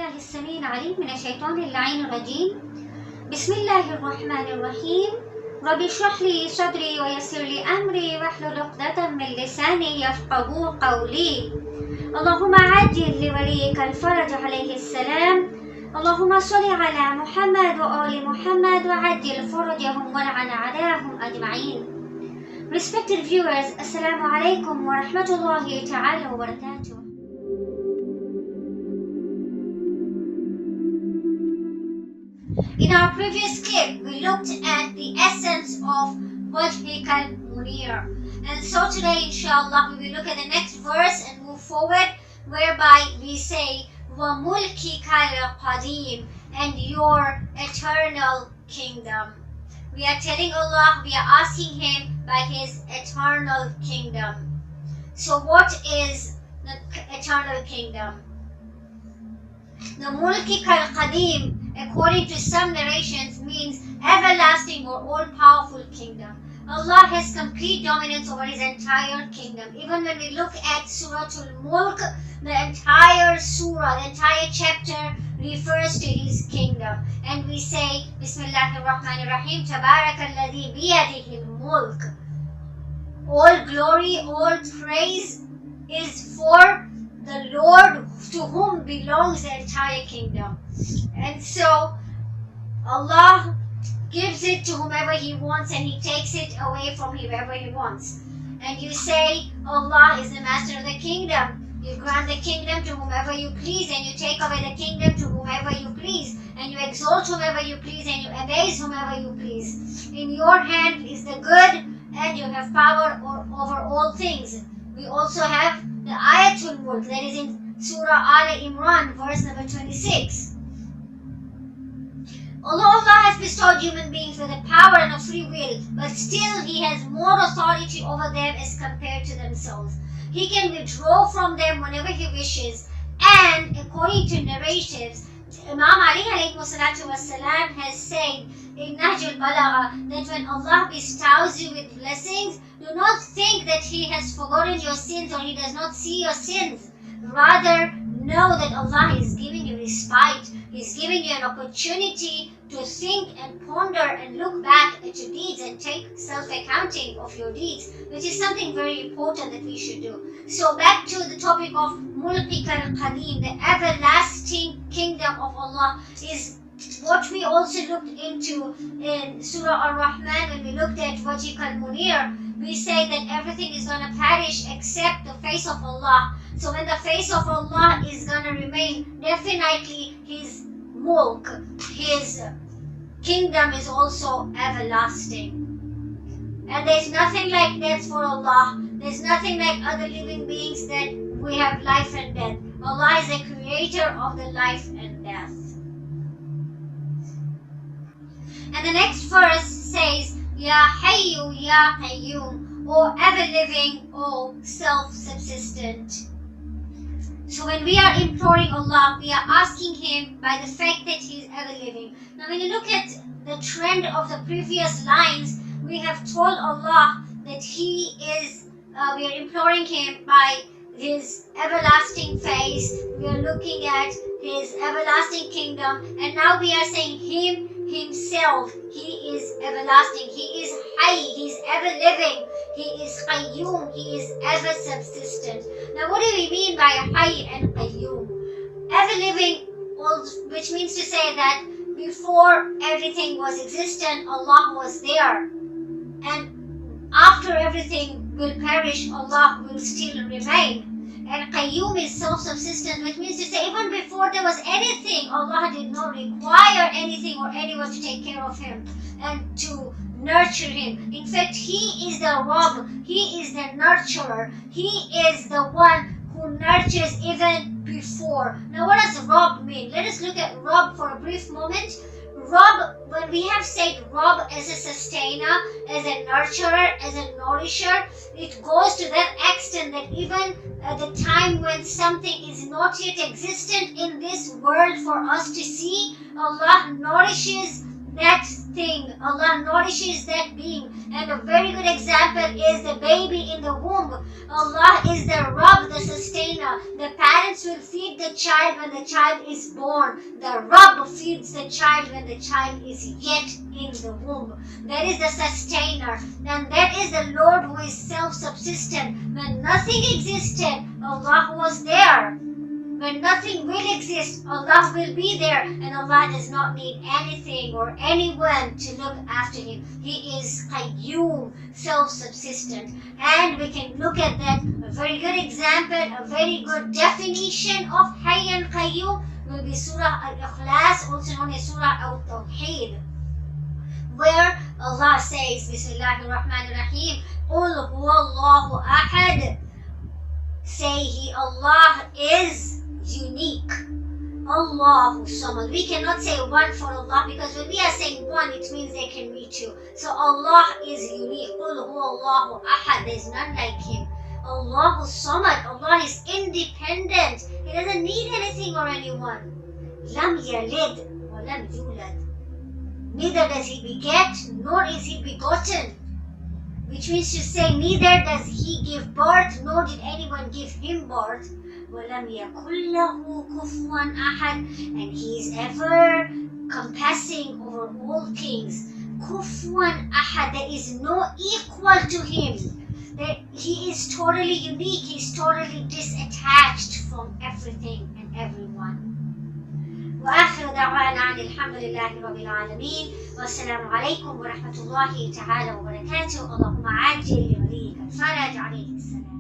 بالله السميع العليم من الشيطان اللعين الرجيم. بسم الله الرحمن الرحيم. رب اشرح لي صدري ويسر لي أمري واحلل عقدة من لساني يفقهوا قولي. اللهم عجل لوليك الفرج عليه السلام. اللهم صل على محمد وآل محمد وعجل فرجهم ولعن عليهم أجمعين. Respected viewers, Assalamu alaikum wa rahmatullahi ta'ala wa barakatuh. In our previous clip, we looked at the essence of what we call munir. And so today, inshallah, we will look at the next verse and move forward, whereby we say, wa mulkika qadim, and your eternal kingdom. We are telling Allah, we are asking Him by His eternal kingdom. So what is the eternal kingdom? The mulkika qadim, according to some narrations, means everlasting or all-powerful kingdom. Allah has complete dominance over His entire kingdom. Even when we look at Surah Al-Mulk, the entire surah, the entire chapter refers to His kingdom. And we say, Bismillahirrahmanirrahim, Tabarakalladhi biyadihi al-mulk. All glory, all praise is for the Lord to whom belongs the entire kingdom. And so Allah gives it to whomever He wants and He takes it away from whoever He wants. And you say Allah is the master of the kingdom. You grant the kingdom to whomever you please and you take away the kingdom to whomever you please. And you exalt whomever you please and you abase whomever you please. In your hand is the good and you have power over all things. We also have the Ayatul Mulk, that is in Surah Al Imran, verse number 26. Although Allah has bestowed human beings with a power and a free will, but still He has more authority over them as compared to themselves. He can withdraw from them whenever He wishes, and according to narratives, Imam Ali والسلام, has said in Nahj al-Balagha that when Allah bestows you with blessings, do not think that He has forgotten your sins or He does not see your sins. Rather, know that Allah is giving you respite. He's giving you an opportunity to think and ponder and look back at your deeds and take self-accounting of your deeds, which is something very important that we should do. So back to the topic of Mulkika al-Qadim, the everlasting kingdom of Allah, is what we also looked into in Surah Ar-Rahman when we looked at what you call Munir. We say that everything is going to perish except the face of Allah. So when the face of Allah is going to remain, definitely His mulk, His kingdom is also everlasting. And there's nothing like death for Allah. There's nothing like other living beings that we have life and death. Allah is the creator of the life and death. And the next verse says, Ya Hayyu Ya Qayyum, O ever-living, O self-subsistent. So when we are imploring Allah, we are asking Him by the fact that He is ever-living. Now when you look at the trend of the previous lines, we have told Allah that He is, we are imploring Him by His everlasting face, we are looking at His everlasting kingdom, and now we are saying Him Himself, He is everlasting, He is Hayy, He is ever-living, He is Qayyum, He is ever-subsistent. Now what do we mean by Hayy and Qayyum? Ever-living, which means to say that before everything was existent, Allah was there. And after everything will perish, Allah will still remain. And Qayyum is self-subsistent, which means to say even before there was anything, Allah did not require anything or anyone to take care of Him and to nurture Him. In fact, He is the Rabb, He is the nurturer, He is the one who nurtures even before. Now what does Rabb mean? Let us look at Rabb for a brief moment. Rabb, when we have said Rabb as a sustainer, as a nurturer, as a nourisher, it goes to that extent that even at the time when something is not yet existent in this world for us to see, Allah nourishes that thing. Allah nourishes that being. And a very good example is the baby in the womb. Allah is the Rabb, the sustainer. The parents will feed the child when the child is born. The Rabb feeds the child when the child is yet in the womb. That is the sustainer. And that is the Lord who is self-subsistent. When nothing existed, Allah was there. When nothing will exist, Allah will be there, and Allah does not need anything or anyone to look after Him. He is Qayyum, self-subsistent. And we can look at that, a very good example, a very good definition of Hayy and Qayyum will be Surah Al-Ikhlas, also known as Surah Al-Tawheed, where Allah says, Bismillahir Rahmanir Rahim, Qul huwallahu ahad. Say He, Allah is unique. Allahu Samad. We cannot say one for Allah, because when we are saying one, it means there can be two. So Allah is unique. Qul huwallahu ahad. There is none like Him. Allahu Samad. Allah is independent. He doesn't need anything or anyone. Lam yalid wa lam yulad. Neither does He beget, nor is He begotten. Which means to say, neither does He give birth, nor did anyone give Him birth. وَلَمْ يَكُنْ لَهُ كُفُوًا أَحَدٌ. And He is ever compassing over all things. Kufuwan ahad. There is no equal to Him. He is totally unique. He is totally disattached from everything and everyone. وآخر دعوانا عن الحمد لله رب العالمين والسلام عليكم ورحمة الله تعالى وبركاته. اللهم عاجل لوليك الفرج عليه السلام.